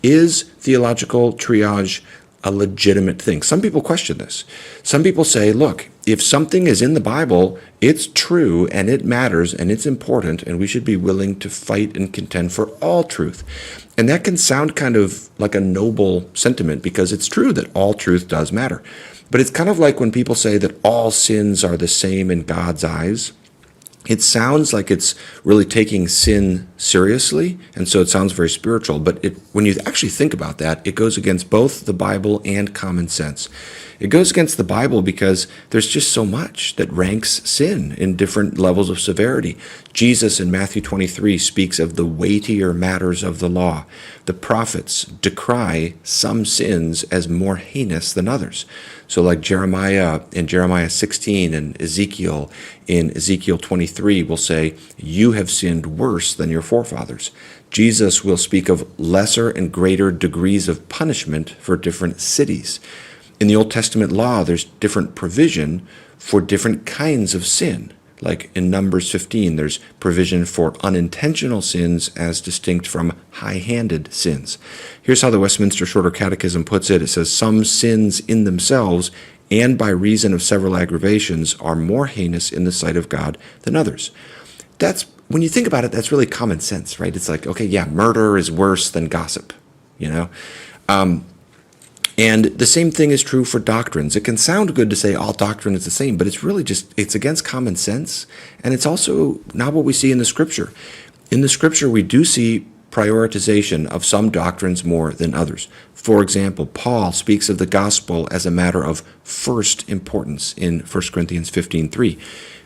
Is theological triage a legitimate thing? Some people question this. Some people say, look, if something is in the Bible, it's true and it matters and it's important, and we should be willing to fight and contend for all truth. And that can sound kind of like a noble sentiment because it's true that all truth does matter. But it's kind of like when people say that all sins are the same in God's eyes. It sounds like it's really taking sin seriously, and so it sounds very spiritual. But when you actually think about that, it goes against both the Bible and common sense. It goes against the Bible because there's just so much that ranks sin in different levels of severity. Jesus in Matthew 23 speaks of the weightier matters of the law. The prophets decry some sins as more heinous than others. So like Jeremiah in Jeremiah 16 and Ezekiel in Ezekiel 23 will say, you have sinned worse than your forefathers. Jesus will speak of lesser and greater degrees of punishment for different cities. In the Old Testament law, there's different provision for different kinds of sin. Like in Numbers 15, there's provision for unintentional sins as distinct from high-handed sins. Here's how the Westminster Shorter Catechism puts it. It says, some sins in themselves and by reason of several aggravations are more heinous in the sight of God than others. That's, when you think about it, that's really common sense, right? It's like, okay, yeah, murder is worse than gossip, you know? And the same thing is true for doctrines. It can sound good to say all doctrine is the same, but it's really just, it's against common sense. And it's also not what we see in the Scripture. In the Scripture, we do see prioritization of some doctrines more than others. For example, Paul speaks of the gospel as a matter of first importance in 1 Corinthians 15:3.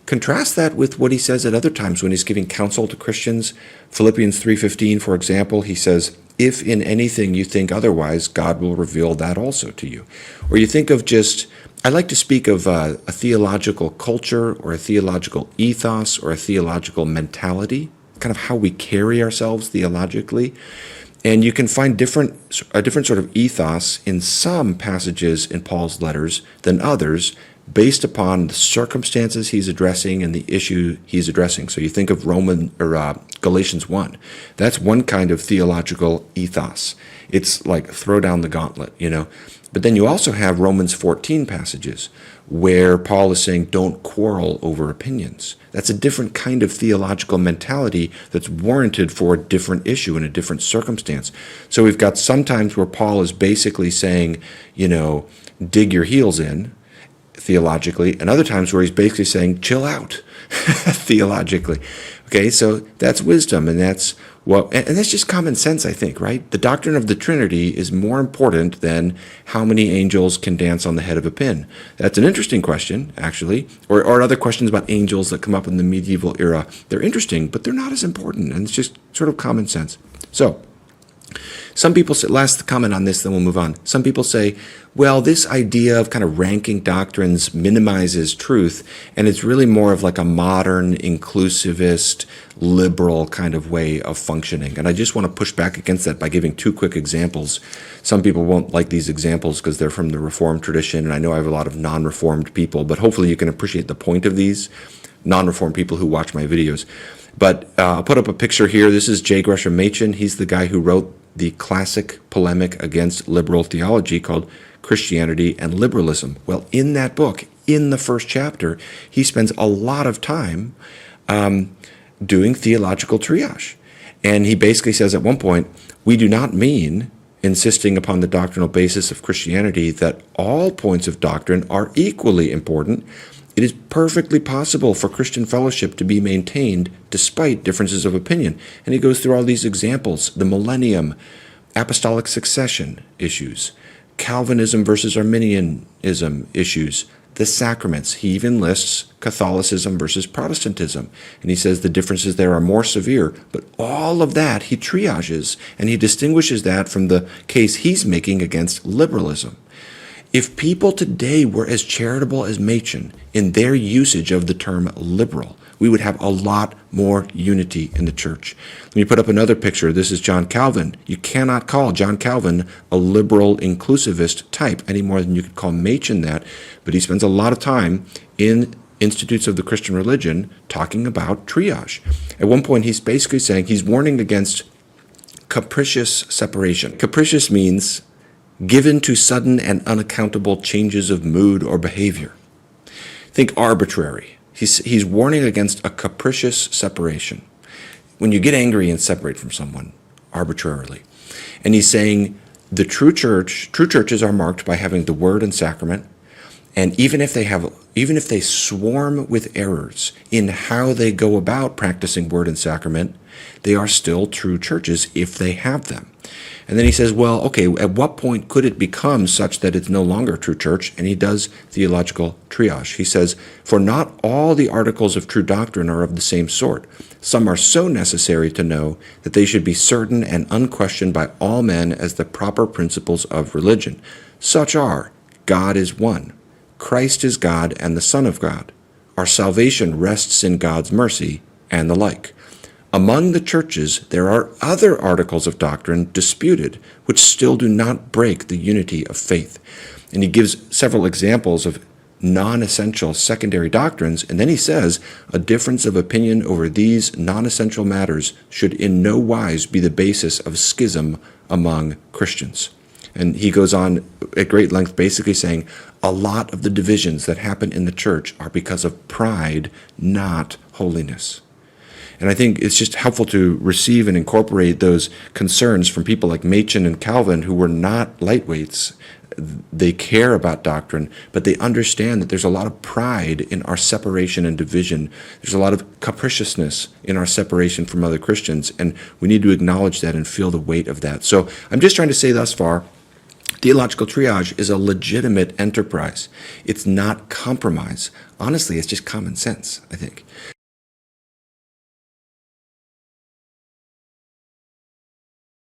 Contrast that with what he says at other times when he's giving counsel to Christians. Philippians 3:15, for example, he says, if in anything you think otherwise, God will reveal that also to you. Or you think of just, I like to speak of a theological culture or a theological ethos or a theological mentality, kind of how we carry ourselves theologically. And you can find a different sort of ethos in some passages in Paul's letters than others, based upon the circumstances he's addressing and the issue he's addressing. So you think of Galatians 1. That's one kind of theological ethos. It's like throw down the gauntlet, you know. But then you also have Romans 14 passages where Paul is saying don't quarrel over opinions. That's a different kind of theological mentality that's warranted for a different issue in a different circumstance. So we've got sometimes where Paul is basically saying, you know, dig your heels in, theologically, and other times where he's basically saying, chill out, theologically. Okay, so that's wisdom, and that's and that's just common sense, I think, right? The doctrine of the Trinity is more important than how many angels can dance on the head of a pin. That's an interesting question, actually, or other questions about angels that come up in the medieval era. They're interesting, but they're not as important, and it's just sort of common sense. So, some people say, last comment on this, then we'll move on. Some people say, well, this idea of kind of ranking doctrines minimizes truth, and it's really more of like a modern, inclusivist, liberal kind of way of functioning. And I just want to push back against that by giving two quick examples. Some people won't like these examples because they're from the Reformed tradition, and I know I have a lot of non-Reformed people, but hopefully you can appreciate the point of these non-Reformed people who watch my videos. But I'll put up a picture here. This is J. Gresham Machen. He's the guy who wrote the classic polemic against liberal theology called Christianity and Liberalism. Well, in that book, in the first chapter, he spends a lot of time doing theological triage. And he basically says at one point, we do not mean, insisting upon the doctrinal basis of Christianity, that all points of doctrine are equally important. It is perfectly possible for Christian fellowship to be maintained despite differences of opinion. And he goes through all these examples, the millennium, apostolic succession issues, Calvinism versus Arminianism issues, the sacraments. He even lists Catholicism versus Protestantism. And he says the differences there are more severe. But all of that he triages, and he distinguishes that from the case he's making against liberalism. If people today were as charitable as Machen in their usage of the term liberal, we would have a lot more unity in the church. Let me put up another picture. This is John Calvin. You cannot call John Calvin a liberal inclusivist type any more than you could call Machen that, but he spends a lot of time in Institutes of the Christian Religion talking about triage. At one point, he's basically saying he's warning against capricious separation. Capricious means given to sudden and unaccountable changes of mood or behavior. Think arbitrary. He's warning against a capricious separation. When you get angry and separate from someone arbitrarily. And he's saying the true churches are marked by having the word and sacrament. And even if they swarm with errors in how they go about practicing word and sacrament, they are still true churches if they have them. And then he says, well, okay, at what point could it become such that it's no longer a true church? And he does theological triage. He says, for not all the articles of true doctrine are of the same sort. Some are so necessary to know that they should be certain and unquestioned by all men as the proper principles of religion. Such are, God is one, Christ is God and the Son of God. Our salvation rests in God's mercy, and the like. Among the churches, there are other articles of doctrine disputed, which still do not break the unity of faith. And he gives several examples of non-essential secondary doctrines, and then he says, a difference of opinion over these non-essential matters should in no wise be the basis of schism among Christians. And he goes on at great length basically saying a lot of the divisions that happen in the church are because of pride, not holiness. And I think it's just helpful to receive and incorporate those concerns from people like Machen and Calvin, who were not lightweights. They care about doctrine, but they understand that there's a lot of pride in our separation and division. There's a lot of capriciousness in our separation from other Christians, and we need to acknowledge that and feel the weight of that. So I'm just trying to say thus far, theological triage is a legitimate enterprise. It's not compromise. Honestly, it's just common sense, I think.